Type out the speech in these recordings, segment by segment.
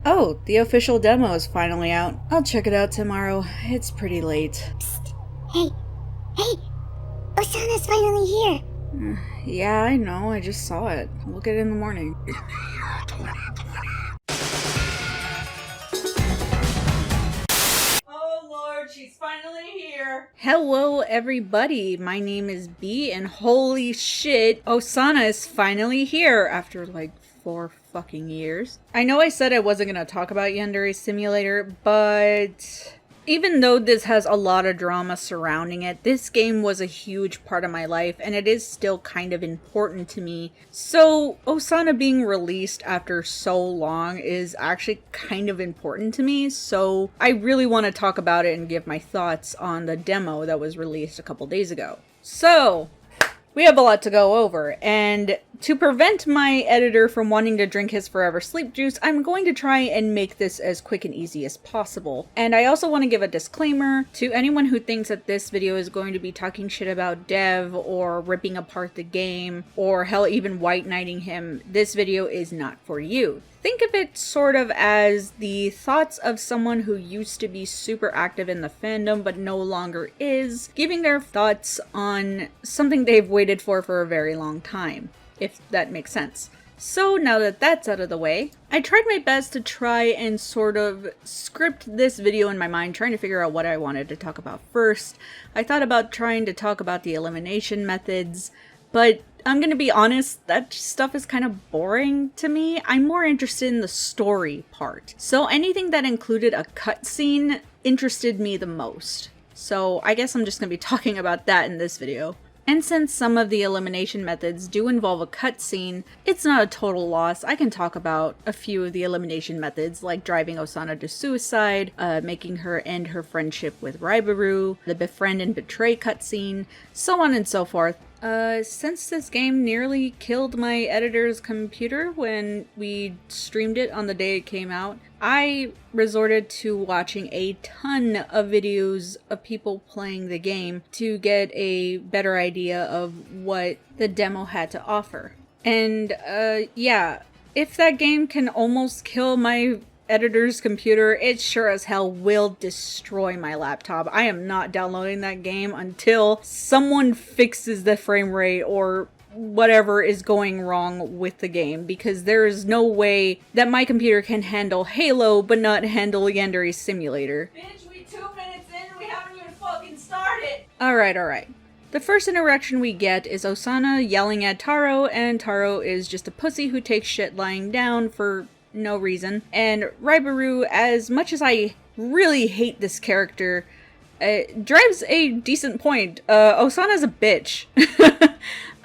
Oh, the official demo is finally out. I'll check it out tomorrow. It's pretty late. Psst. Hey! Osana's finally here! Yeah, I know. I just saw it. We'll get it in the morning. Oh Lord, she's finally here! Hello everybody, my name is B, and holy shit, Osana is finally here after like 4 fucking years. I know I said I wasn't gonna talk about Yandere Simulator, but even though this has a lot of drama surrounding it, this game was a huge part of my life, and it is still kind of important to me. So Osana being released after so long is actually kind of important to me, so I really want to talk about it and give my thoughts on the demo that was released a couple days ago. So we have a lot to go over, and to prevent my editor from wanting to drink his forever sleep juice, I'm going to try and make this as quick and easy as possible. And I also want to give a disclaimer to anyone who thinks that this video is going to be talking shit about Dev or ripping apart the game or hell even white knighting him. This video is not for you. Think of it sort of as the thoughts of someone who used to be super active in the fandom but no longer is, giving their thoughts on something they've waited for a very long time, if that makes sense. So now that that's out of the way, I tried my best to try and sort of script this video in my mind, trying to figure out what I wanted to talk about first. I thought about trying to talk about the elimination methods, but I'm gonna be honest, that stuff is kind of boring to me. I'm more interested in the story part. So anything that included a cutscene interested me the most. So I guess I'm just gonna be talking about that in this video. And since some of the elimination methods do involve a cutscene, it's not a total loss. I can talk about a few of the elimination methods, like driving Osana to suicide, making her end her friendship with Ribaru, the Befriend and Betray cutscene, so on and so forth. Since this game nearly killed my editor's computer when we streamed it on the day it came out, I resorted to watching a ton of videos of people playing the game to get a better idea of what the demo had to offer. And, yeah, if that game can almost kill my editor's computer, it sure as hell will destroy my laptop. I am not downloading that game until someone fixes the frame rate or whatever is going wrong with the game, because there is no way that my computer can handle Halo but not handle Yandere Simulator. Bitch, we 2 minutes in and we haven't even fucking started! Alright. The first interaction we get is Osana yelling at Taro, and Taro is just a pussy who takes shit lying down for no reason. And Ribaru, as much as I really hate this character, drives a decent point. Osana's a bitch.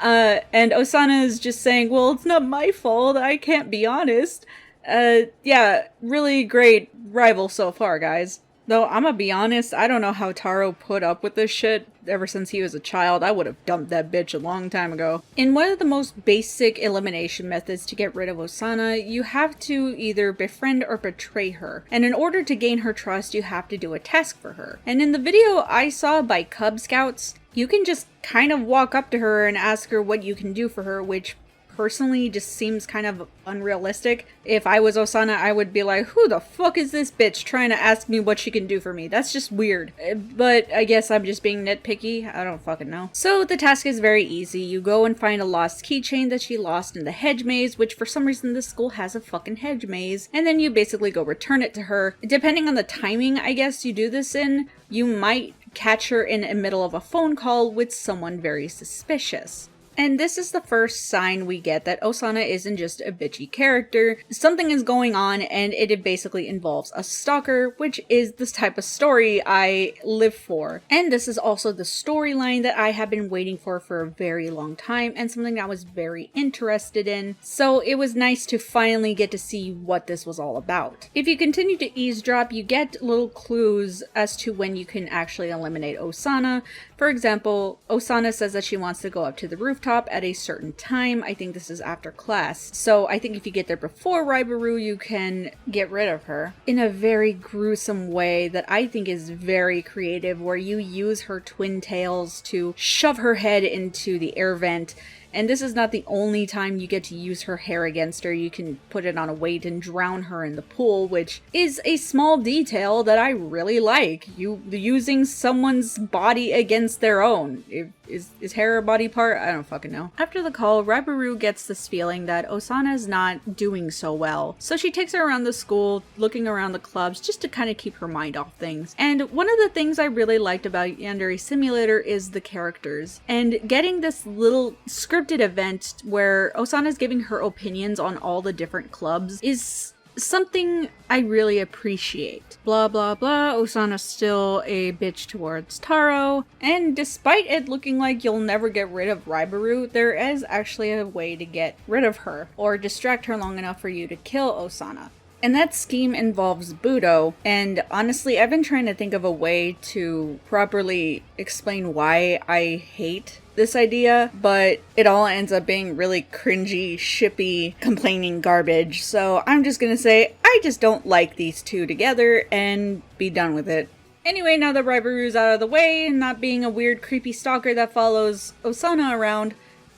And Osana is just saying, well, it's not my fault, I can't be honest. Yeah, really great rival so far, guys. Though, I'm gonna be honest, I don't know how Taro put up with this shit. Ever since he was a child, I would have dumped that bitch a long time ago. In one of the most basic elimination methods to get rid of Osana, you have to either befriend or betray her. And in order to gain her trust, you have to do a task for her. And in the video I saw by Cub Scouts, you can just kind of walk up to her and ask her what you can do for her, which personally just seems kind of unrealistic. If I was Osana, I would be like, who the fuck is this bitch trying to ask me what she can do for me? That's just weird. But I guess I'm just being nitpicky. I don't fucking know. So the task is very easy. You go and find a lost keychain that she lost in the hedge maze, which for some reason this school has a fucking hedge maze. And then you basically go return it to her. Depending on the timing, I guess, you do this in, you might catch her in the middle of a phone call with someone very suspicious. And this is the first sign we get that Osana isn't just a bitchy character. Something is going on, and it basically involves a stalker, which is this type of story I live for. And this is also the storyline that I have been waiting for a very long time, and something I was very interested in. So it was nice to finally get to see what this was all about. If you continue to eavesdrop, you get little clues as to when you can actually eliminate Osana. For example, Osana says that she wants to go up to the rooftop at a certain time. I think this is after class. So I think if you get there before Ribaru, you can get rid of her in a very gruesome way that I think is very creative, where you use her twin tails to shove her head into the air vent And this is not the only time you get to use her hair against her. You can put it on a weight and drown her in the pool, which is a small detail that I really like. Using someone's body against their own. Is hair a body part? I don't fucking know. After the call, Ribaru gets this feeling that Osana is not doing so well. So she takes her around the school, looking around the clubs, just to kind of keep her mind off things. And one of the things I really liked about Yandere Simulator is the characters. And getting this little scripted event where Osana's giving her opinions on all the different clubs is something I really appreciate. Blah blah blah, Osana's still a bitch towards Taro, and despite it looking like you'll never get rid of Ribaru, there is actually a way to get rid of her, or distract her long enough for you to kill Osana. And that scheme involves Budo, and honestly, I've been trying to think of a way to properly explain why I hate this idea, but it all ends up being really cringy, shippy, complaining garbage, so I'm just gonna say I just don't like these two together and be done with it. Anyway, now that Ribaru's out of the way and not being a weird creepy stalker that follows Osana around,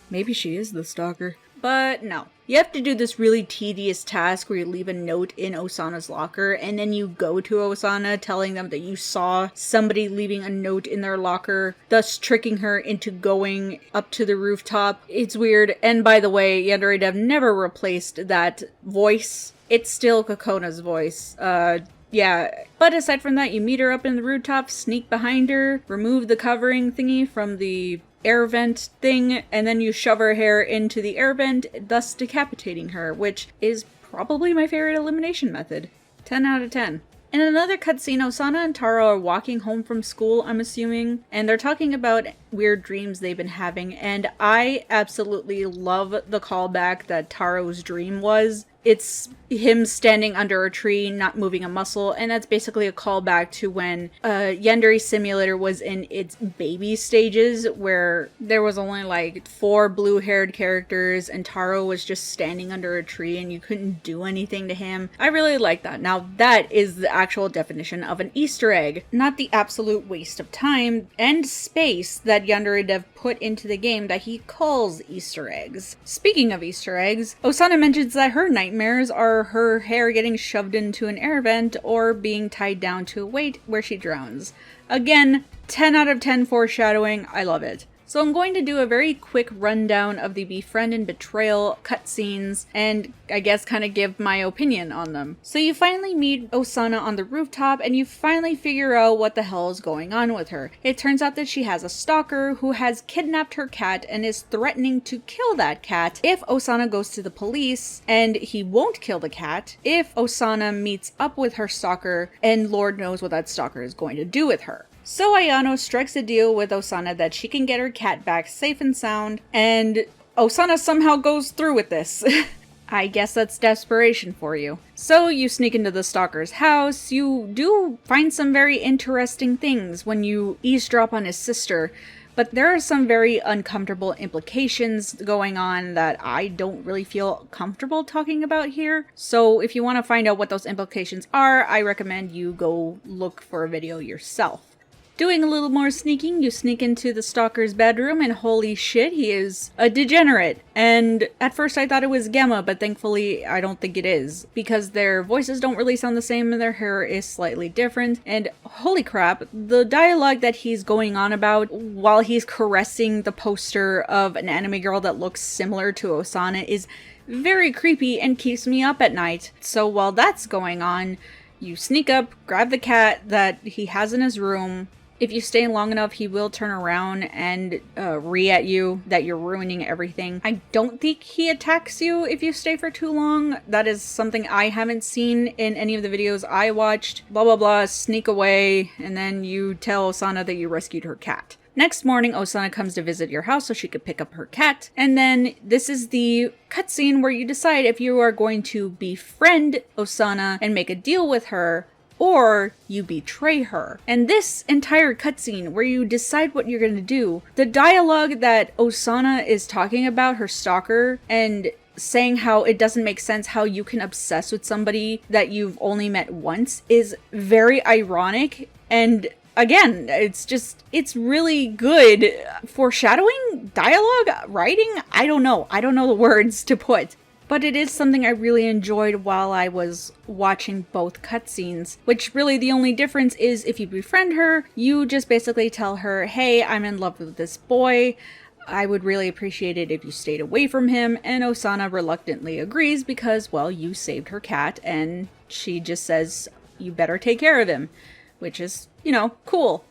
maybe she is the stalker. But no. You have to do this really tedious task where you leave a note in Osana's locker and then you go to Osana telling them that you saw somebody leaving a note in their locker, thus tricking her into going up to the rooftop. It's weird. And by the way, Yandere Dev never replaced that voice. It's still Kokona's voice. Yeah. But aside from that, you meet her up in the rooftop, sneak behind her, remove the covering thingy from the air vent thing, and then you shove her hair into the air vent, thus decapitating her, which is probably my favorite elimination method. 10 out of 10. In another cutscene, Osana and Taro are walking home from school, I'm assuming, and they're talking about weird dreams they've been having, and I absolutely love the callback that Taro's dream was. It's him standing under a tree, not moving a muscle, and that's basically a callback to when Yandere Simulator was in its baby stages, where there was only like 4 blue-haired characters, and Taro was just standing under a tree, and you couldn't do anything to him. I really like that. Now, that is the actual definition of an Easter egg, not the absolute waste of time and space that Yandere Dev put into the game that he calls Easter eggs. Speaking of Easter eggs, Osana mentions that her nightmares are her hair getting shoved into an air vent or being tied down to a weight where she drowns. Again, 10 out of 10 foreshadowing, I love it. So I'm going to do a very quick rundown of the Befriend and Betrayal cutscenes and I guess kind of give my opinion on them. So you finally meet Osana on the rooftop and you finally figure out what the hell is going on with her. It turns out that she has a stalker who has kidnapped her cat and is threatening to kill that cat if Osana goes to the police, and he won't kill the cat if Osana meets up with her stalker, and Lord knows what that stalker is going to do with her. So Ayano strikes a deal with Osana that she can get her cat back safe and sound, and Osana somehow goes through with this. I guess that's desperation for you. So you sneak into the stalker's house. You do find some very interesting things when you eavesdrop on his sister, but there are some very uncomfortable implications going on that I don't really feel comfortable talking about here. So if you want to find out what those implications are, I recommend you go look for a video yourself. Doing a little more sneaking, you sneak into the stalker's bedroom and holy shit, he is a degenerate. And at first I thought it was Gemma, but thankfully I don't think it is, because their voices don't really sound the same and their hair is slightly different. And holy crap, the dialogue that he's going on about while he's caressing the poster of an anime girl that looks similar to Osana is very creepy and keeps me up at night. So while that's going on, you sneak up, grab the cat that he has in his room. If you stay long enough, he will turn around and ree at you that you're ruining everything. I don't think he attacks you if you stay for too long. That is something I haven't seen in any of the videos I watched. Blah blah blah, sneak away, and then you tell Osana that you rescued her cat. Next morning, Osana comes to visit your house so she could pick up her cat. And then this is the cutscene where you decide if you are going to befriend Osana and make a deal with her, or you betray her. And this entire cutscene where you decide what you're going to do, the dialogue that Osana is talking about her stalker and saying how it doesn't make sense how you can obsess with somebody that you've only met once is very ironic and again, it's really good foreshadowing, dialogue, writing. I don't know the words to put. But it is something I really enjoyed while I was watching both cutscenes, which really the only difference is if you befriend her, you just basically tell her, hey, I'm in love with this boy. I would really appreciate it if you stayed away from him, and Osana reluctantly agrees because, well, you saved her cat, and she just says, you better take care of him, which is, you know, cool.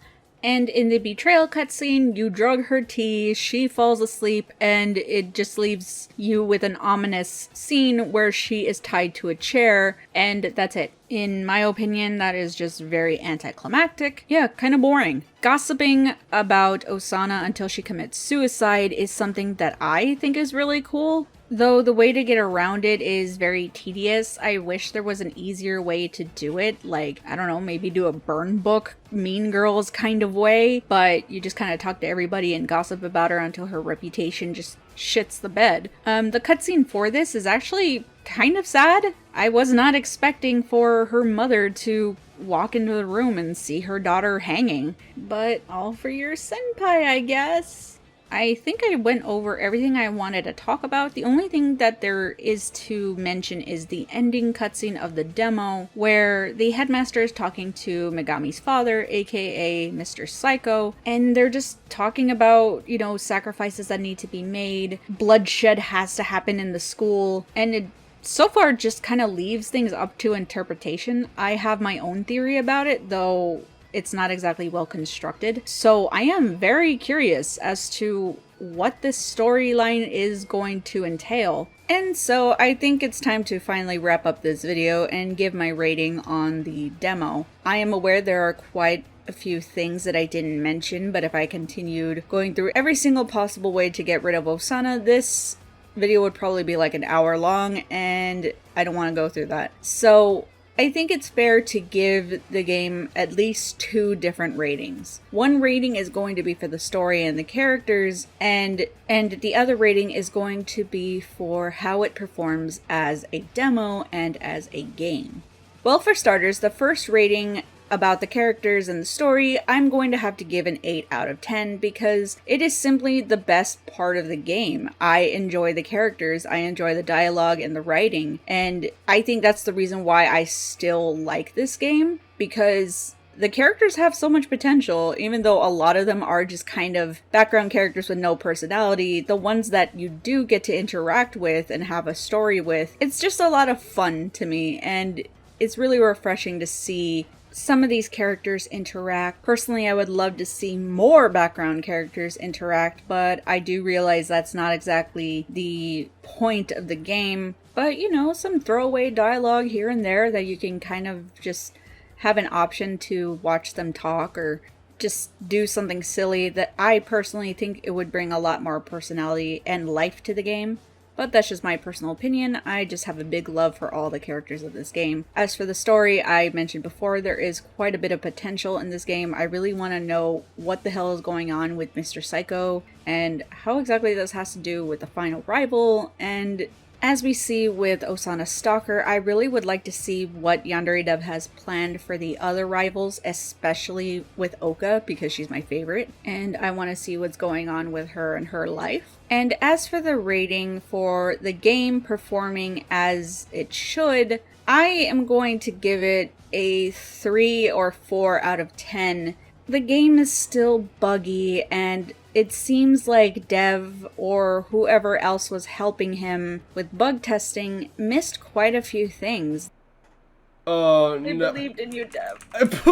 And in the betrayal cutscene, you drug her tea, she falls asleep, and it just leaves you with an ominous scene where she is tied to a chair, and that's it. In my opinion, that is just very anticlimactic. Yeah, kind of boring. Gossiping about Osana until she commits suicide is something that I think is really cool. Though the way to get around it is very tedious. I wish there was an easier way to do it. Like, I don't know, maybe do a burn book, Mean Girls kind of way. But you just kind of talk to everybody and gossip about her until her reputation just shits the bed. The cutscene for this is actually kind of sad. I was not expecting for her mother to walk into the room and see her daughter hanging. But all for your senpai, I guess. I think I went over everything I wanted to talk about. The only thing that there is to mention is the ending cutscene of the demo, where the headmaster is talking to Megami's father, aka Mr. Psycho, and they're just talking about, you know, sacrifices that need to be made, bloodshed has to happen in the school, and it so far just kind of leaves things up to interpretation. I have my own theory about it, though it's not exactly well constructed. So I am very curious as to what this storyline is going to entail. And so I think it's time to finally wrap up this video and give my rating on the demo. I am aware there are quite a few things that I didn't mention, but if I continued going through every single possible way to get rid of Osana, this video would probably be like an hour long, and I don't want to go through that. So I think it's fair to give the game at least 2 different ratings. One rating is going to be for the story and the characters, and the other rating is going to be for how it performs as a demo and as a game. Well, for starters, the first rating about the characters and the story, I'm going to have to give an 8 out of 10 because it is simply the best part of the game. I enjoy the characters, I enjoy the dialogue and the writing, and I think that's the reason why I still like this game, because the characters have so much potential. Even though a lot of them are just kind of background characters with no personality, the ones that you do get to interact with and have a story with, it's just a lot of fun to me, and it's really refreshing to see some of these characters interact. Personally, I would love to see more background characters interact, but I do realize that's not exactly the point of the game. But, you know, some throwaway dialogue here and there that you can kind of just have an option to watch them talk or just do something silly that I personally think it would bring a lot more personality and life to the game. But that's just my personal opinion. I just have a big love for all the characters of this game. As for the story, I mentioned before, there is quite a bit of potential in this game. I really want to know what the hell is going on with Mr. Psycho and how exactly this has to do with the final rival. And as we see with Osana Stalker, I really would like to see what Yandere Dev has planned for the other rivals, especially with Oka, because she's my favorite, and I want to see what's going on with her and her life. And as for the rating for the game performing as it should, I am going to give it a 3 or 4 out of 10. The game is still buggy, and it seems like Dev or whoever else was helping him with bug testing missed quite a few things. Oh, no. I believed in you, Dev.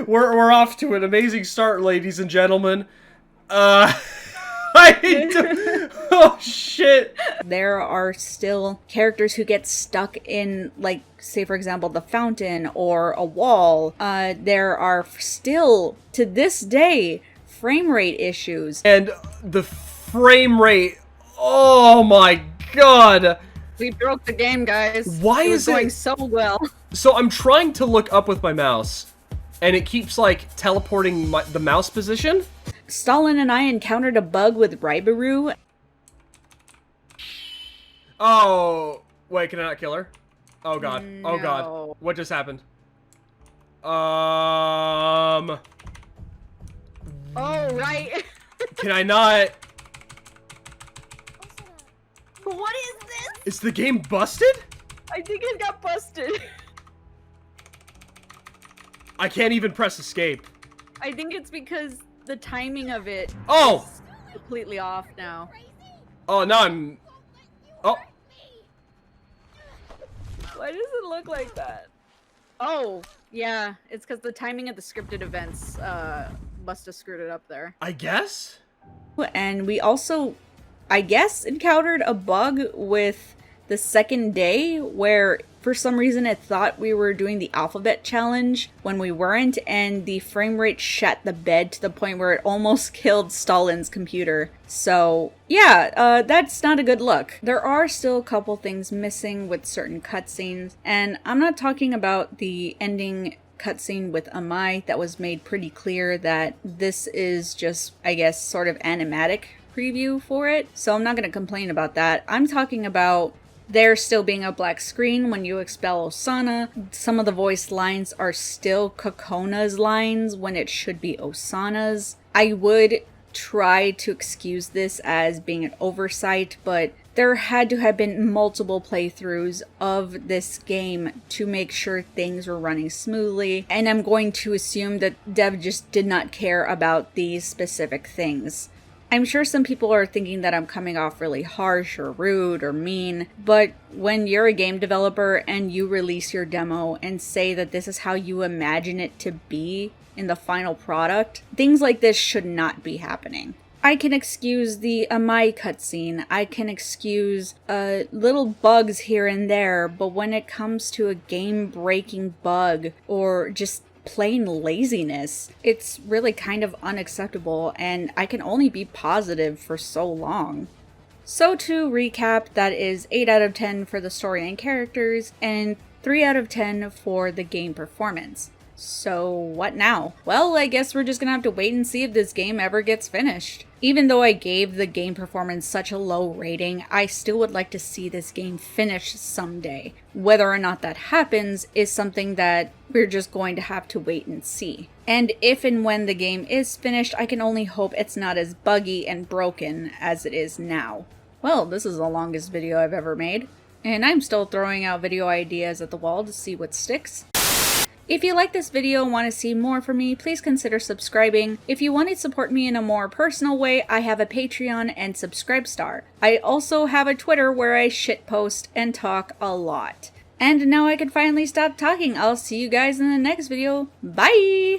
We're off to an amazing start, ladies and gentlemen. Oh, shit. There are still characters who get stuck in, like, say for example, the fountain or a wall. There are still, to this day, frame rate issues. And the frame rate, oh my god. We broke the game, guys. Why is it going so well? So I'm trying to look up with my mouse, and it keeps, like, teleporting the mouse position. Stalin and I encountered a bug with Ribaru. Oh, wait, can I not kill her? Oh god, no. Oh god, what just happened? Oh, right. Can I not? What is this? Is the game busted? I think it got busted. I can't even press escape. I think it's because the timing of it Oh! is completely off now. Oh, now I'm... Oh. Why does it look like that? Oh, yeah. It's because the timing of the scripted events must have screwed it up there. I guess? And we also, I guess, encountered a bug with the second day where for some reason it thought we were doing the alphabet challenge when we weren't, and the frame rate shat the bed to the point where it almost killed Stalin's computer. So yeah, that's not a good look. There are still a couple things missing with certain cutscenes, and I'm not talking about the ending cutscene with Amai that was made pretty clear that this is just, I guess, sort of animatic preview for it, so I'm not going to complain about that. I'm talking about there still being a black screen when you expel Osana. Some of the voice lines are still Kokona's lines when it should be Osana's. I would try to excuse this as being an oversight, but there had to have been multiple playthroughs of this game to make sure things were running smoothly, and I'm going to assume that Dev just did not care about these specific things. I'm sure some people are thinking that I'm coming off really harsh or rude or mean, but when you're a game developer and you release your demo and say that this is how you imagine it to be in the final product, things like this should not be happening. I can excuse the Amai cutscene, I can excuse little bugs here and there, but when it comes to a game-breaking bug or just plain laziness, it's really kind of unacceptable, and I can only be positive for so long. So to recap, that is 8 out of 10 for the story and characters, and 3 out of 10 for the game performance. So what now? Well, I guess we're just gonna have to wait and see if this game ever gets finished. Even though I gave the game performance such a low rating, I still would like to see this game finished someday. Whether or not that happens is something that we're just going to have to wait and see. And if and when the game is finished, I can only hope it's not as buggy and broken as it is now. Well, this is the longest video I've ever made, and I'm still throwing out video ideas at the wall to see what sticks. If you like this video and want to see more from me, please consider subscribing. If you want to support me in a more personal way, I have a Patreon and Subscribestar. I also have a Twitter where I shitpost and talk a lot. And now I can finally stop talking. I'll see you guys in the next video. Bye!